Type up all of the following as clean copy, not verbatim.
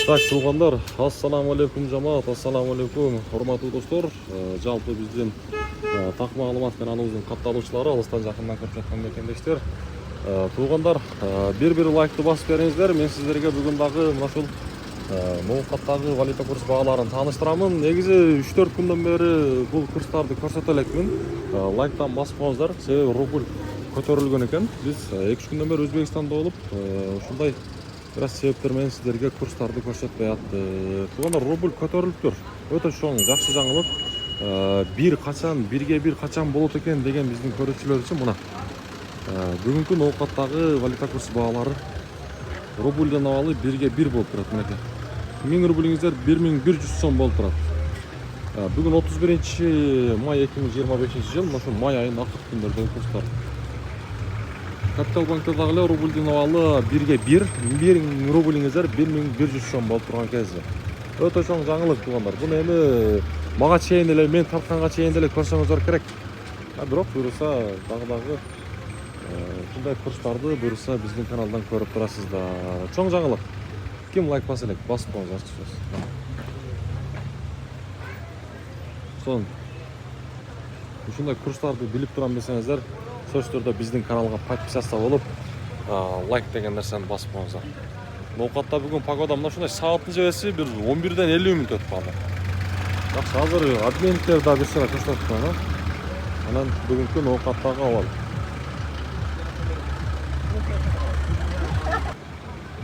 Так, туугандар, ассаламу алейкум жамаат, ассаламу алейкум, урматтуу достор. Жалпы биздин так маалымат менен аныбыздын катталуучулары алыстан жакындан көрүп жаткан мекендештер. Туугандар, бир лайкты басып бериңиздер. Мен сиздерге бүгүн дагы мына ушул ноокаттагы валюта курс бааларын тааныштырамын. Негизи 3-4 күндөн бери бул курстарды көрсөтө элекмин. Лайктан басып коюңуздар, себеби рубль көтөрүлгөн экен. Биз 2 күндөн бери Өзбекстанда болуп, ушундай biraz себептер менен сиздерге курстарды көрсөтпөй аттык. Туугандар, рубль көтөрүлүптүр. Өтө чоң, жакшы жаңылык. Бир качан, бирге бир качан болот экен деген биздин көрүүчүлөр үчүн мына бүгүнкү ноокаттагы валюта курс баалары рубльден абалы бирге бир болуп турат. Мынакей 1000 рублиңиздер 1100 сом болуп турат. Бүгүн 31 май 2025 жыл, ошо май айынын акыркы күндөрдөгү курстар. Капитал банкта дагы рубльдин абалы бирге бир, 1000 рублиңиздер 1100 сом болуп турган кези. Өтө чоң жаңылык туугандар. Буну эми мага чейин эле, мен тартканга чейин эле көрсөңүздөр керек. Бирок буюрса дагы ушундай курстарды буюрса биздин каналдан көрүп турасыздар. Чоң жаңылык. Ким лайк баса элек, басып коюңуздар. Сон ушундай курстарды билип турам десеңиздер, сөзсүз түрдө биздин каналга подписаться болуп, лайк деген нерсени басып коюңуздар. Ноокатта бүгүн погода мына ушундай сааттын жебеси бир 11ден 50 мүнөт өтүп калды. Жакшы, азыр админтер да бир сыра көрсөтүп коёюн. Анан бүгүнкү ноокаттагы абал.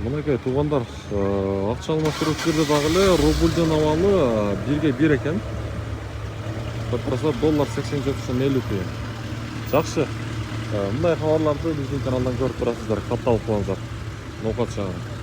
Мынакей туугандар, акча алмаштыруу жерде дагы эле рубльдин абалы бирге бир экен. Көпүрөсө доллар 87,50 тиен. Жакшы. Мындай кабарларды биздин каналдан көрүп турасыздар, катталып коюңуздар. Ноокат чагы.